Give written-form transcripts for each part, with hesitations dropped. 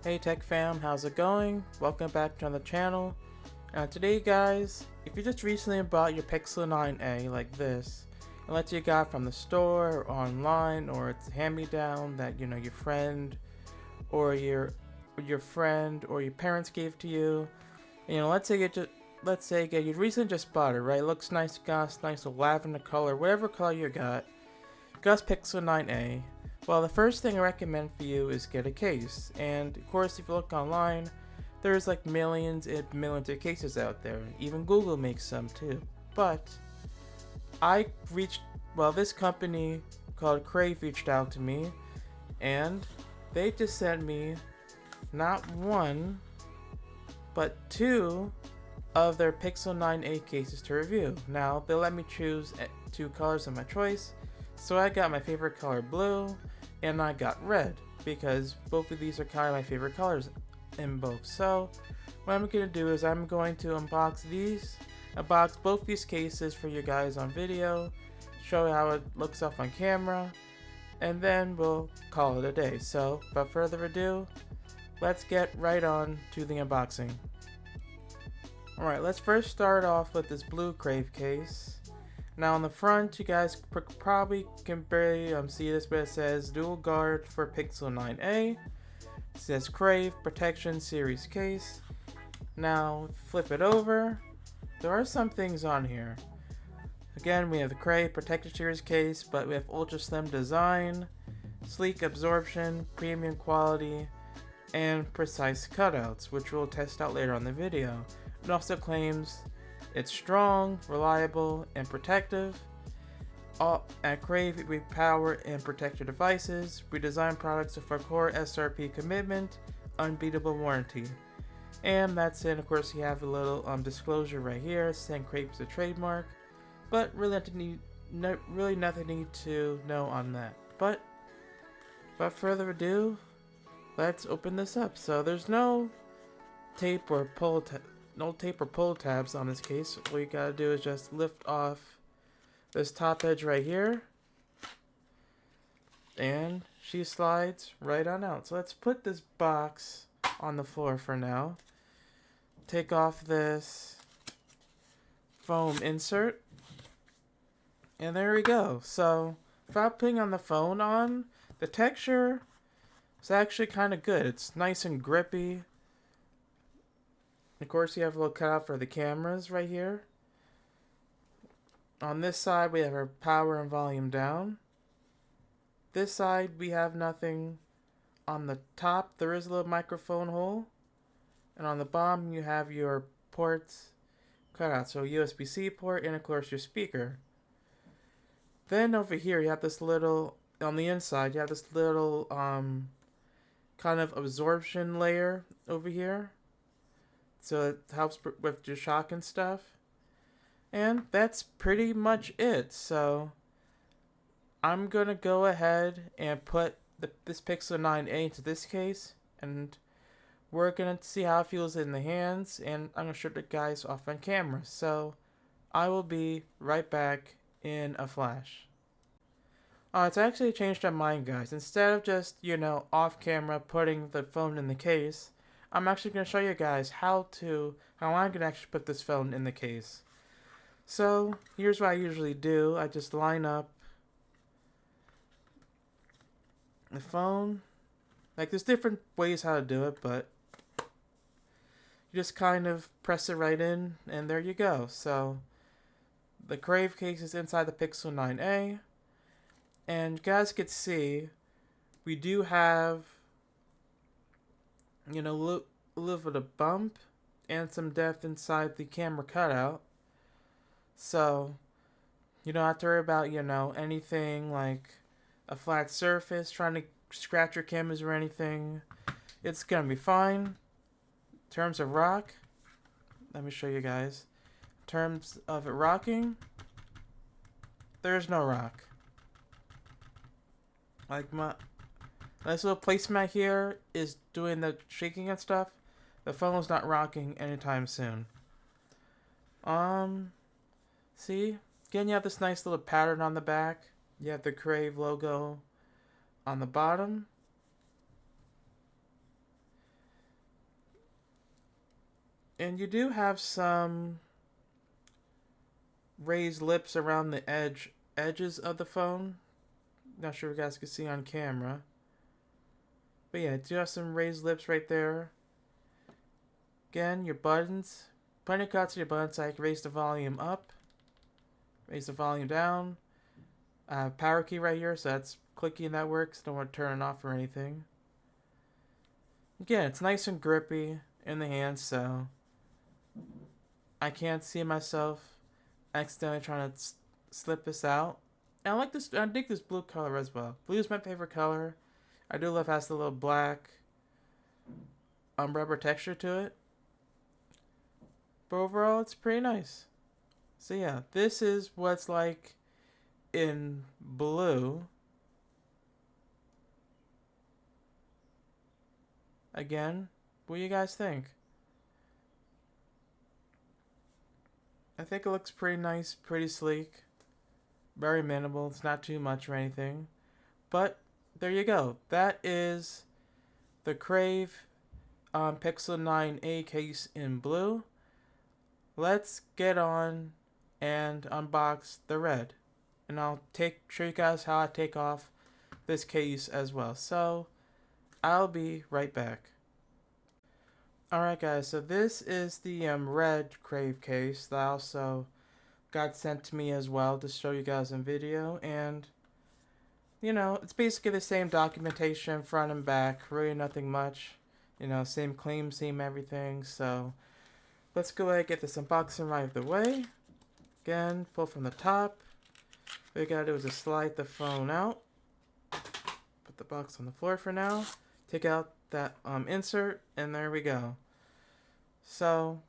Hey Tech Fam, how's it going? Welcome back to the channel. Today guys, if you just recently bought your Pixel 9a like this, and let's say you got it from the store or online, or it's a hand-me-down that your friend or your friend or your parents gave to you. And, let's say you recently just bought it, right? It looks nice, got a nice lavender color, whatever color you got Pixel 9a. Well, the first thing I recommend for you is get a case. And of course, if you look online, there's like millions and millions of cases out there. Even Google makes some too. But this company called Crave reached out to me, and they just sent me not one, but two of their Pixel 9a cases to review. Now, they let me choose two colors of my choice, so I got my favorite color blue, and I got red, because both of these are kind of my favorite colors in both. So, what I'm going to do is I'm going to unbox both these cases for you guys on video, show how it looks up on camera, and then we'll call it a day. So, without further ado, let's get right on to the unboxing. Alright, let's first start off with this blue Crave case. Now on the front, you guys probably can barely see this, but it says Dual Guard for Pixel 9a. It says Crave Protection Series case. Now, flip it over. There are some things on here. Again, we have the Crave Protection Series case, but we have ultra slim design, sleek absorption, premium quality, and precise cutouts, which we'll test out later on the video. It also claims it's strong, reliable, and protective. At Crave, we power and protect your devices. We design products with our core SRP commitment, unbeatable warranty. And that's it. Of course, you have a little disclosure right here saying Crave is a trademark, but really nothing need to know on that. But without further ado, let's open this up. So there's no tape or pull tabs on this case. All you gotta do is just lift off this top edge right here, and she slides right on out. So let's put this box on the floor for now. Take off this foam insert, and there we go. So without putting on the phone on, the texture is actually kind of good. It's nice and grippy. Of course, you have a little cutout for the cameras right here. On this side, we have our power and volume down. This side, we have nothing. On the top, there is a little microphone hole. And on the bottom, you have your ports cut out. So USB-C port and, of course, your speaker. Then over here, you have this little, on the inside, you have this little kind of absorption layer over here. So it helps with your shock and stuff. And that's pretty much it. So I'm going to go ahead and put this Pixel 9a into this case. And we're going to see how it feels in the hands. And I'm going to show the guys off on camera. So I will be right back in a flash. It's actually changed my mind, guys. Instead of just, off camera putting the phone in the case, I'm actually going to show you guys how I'm going to actually put this phone in the case. So, here's what I usually do. I just line up the phone. Like, there's different ways how to do it, but you just kind of press it right in, and there you go. So, the Crave case is inside the Pixel 9a. And you guys can see, we do have a little bit of bump and some depth inside the camera cutout. So, you don't have to worry about, anything like a flat surface, trying to scratch your cameras or anything. It's going to be fine. In terms of rock, let me show you guys. In terms of it rocking, there's no rock. Like my nice little placemat here is doing the shaking and stuff. The phone's not rocking anytime soon. See? Again, you have this nice little pattern on the back. You have the Crave logo on the bottom. And you do have some raised lips around the edges of the phone. Not sure if you guys can see on camera. But yeah, do have some raised lips right there. Again, your buttons. Plenty of cuts to your buttons. So I can raise the volume up, raise the volume down. I have power key right here, so that's clicky and that works. Don't want to turn it off or anything. Again, it's nice and grippy in the hand, so I can't see myself accidentally trying to slip this out. And I like this. I dig this blue color as well. Blue is my favorite color. I do love it has the little black rubber texture to it. But overall, it's pretty nice. So yeah, this is what's like in blue. Again, what do you guys think? I think it looks pretty nice, pretty sleek, very minimal. It's not too much or anything. But there you go. That is the Crave Pixel 9a case in blue. Let's get on and unbox the red. And I'll show you guys how I take off this case as well. So I'll be right back. Alright guys, so this is the red Crave case that also got sent to me as well to show you guys in video. And you know, it's basically the same documentation front and back, really nothing much. You know, same claim, same everything. So let's go ahead and get this unboxing right of the way. Again, pull from the top. What you gotta do is just slide the phone out. Put the box on the floor for now. Take out that insert, and there we go. So,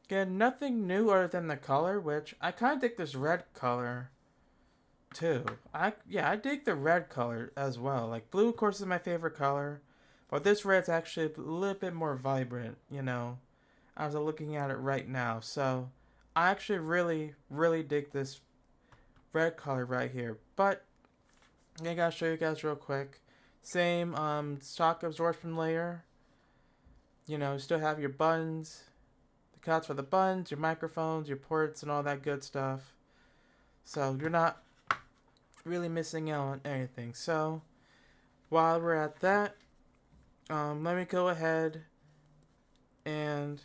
again, nothing new other than the color, which I kind of dig this red color too. I dig the red color as well. Like blue, of course, is my favorite color, but this red's actually a little bit more vibrant. You know, as I'm looking at it right now. So, I actually really dig this red color right here. But I gotta show you guys real quick. Same shock absorption layer. You know, you still have your buttons, the cuts for the buttons, your microphones, your ports, and all that good stuff. So you're not really missing out on anything. So while we're at that, let me go ahead and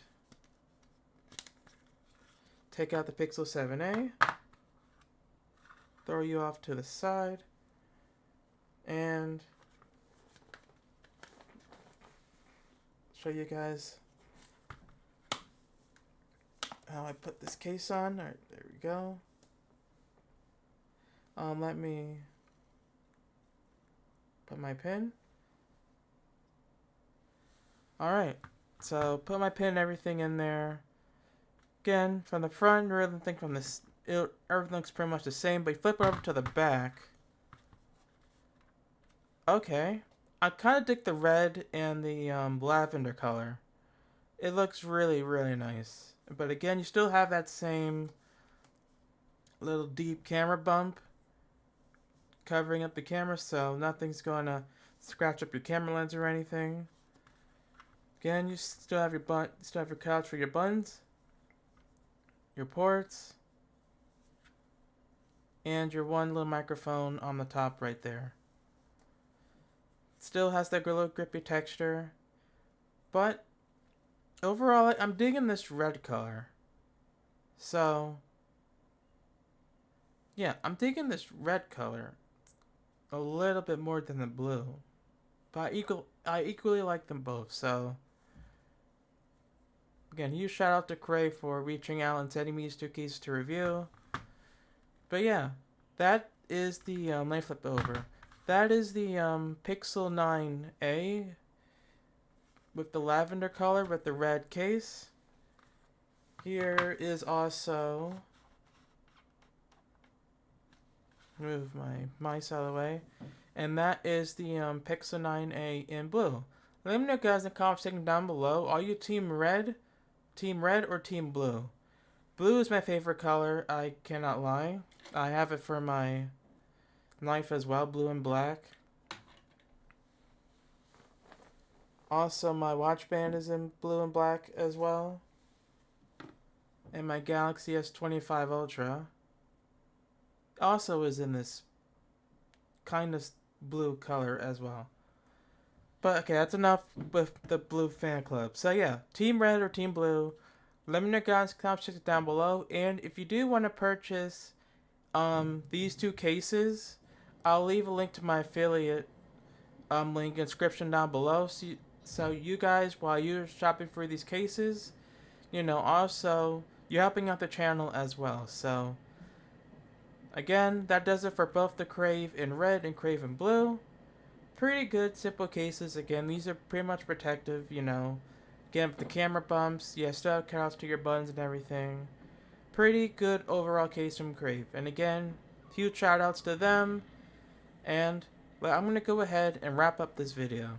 take out the Pixel 7a. Throw you off to the side. And show you guys how I put this case on. Alright, there we go. Let me put my pin. Alright, so put my pin and everything in there. Again, from the front, rather than think from this, everything looks pretty much the same, but you flip over to the back. Okay. I kind of dig the red and the lavender color. It looks really nice. But again, you still have that same little deep camera bump covering up the camera, so nothing's going to scratch up your camera lens or anything. Again, you still have your couch for your buttons, your ports, and your one little microphone on the top right there. Still has that little grippy texture, but overall, I'm digging this red color. So, yeah, I'm digging this red color a little bit more than the blue, but I equally like them both. So, again, huge shout out to Crave for reaching out and sending me these two keys to review. But yeah, that is the let me flip over. That is the Pixel 9a with the lavender color with the red case. Here is also, move my mice out of the way, and that is the Pixel 9a in blue. Let me know, guys, in the comment section down below. Are you team red or team blue? Blue is my favorite color. I cannot lie. I have it for my knife as well, blue and black. Also, my watch band is in blue and black as well. And my Galaxy S25 Ultra also is in this kind of blue color as well. But okay, that's enough with the blue fan club. So yeah, Team Red or Team Blue, let me know guys in the comment section down below. And if you do want to purchase these two cases, I'll leave a link to my affiliate link description down below. So you guys, while you're shopping for these cases, you know, also you're helping out the channel as well. So again, that does it for both the Crave in red and Crave in blue. Pretty good, simple cases. Again, these are pretty much protective, you know. Again, with the camera bumps, yeah, still have cutouts to your buttons and everything. Pretty good overall case from Crave. And again, huge shout outs to them. And well, I'm going to go ahead and wrap up this video.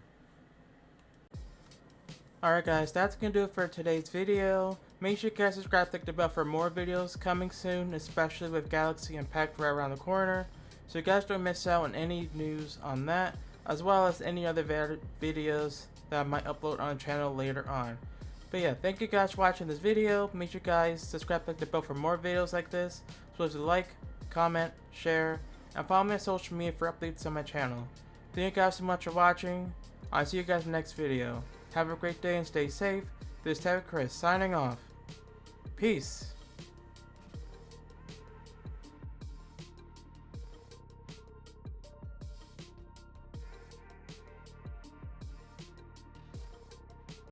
Alright guys, that's going to do it for today's video. Make sure you guys subscribe, click the bell for more videos coming soon, especially with Galaxy Impact right around the corner. So you guys don't miss out on any news on that, as well as any other videos that I might upload on the channel later on. But yeah, thank you guys for watching this video. Make sure you guys subscribe, click the bell for more videos like this. So to like, comment, share, and follow me on social media for updates on my channel. Thank you guys so much for watching. I'll see you guys in the next video. Have a great day and stay safe. This is Chris signing off. Peace.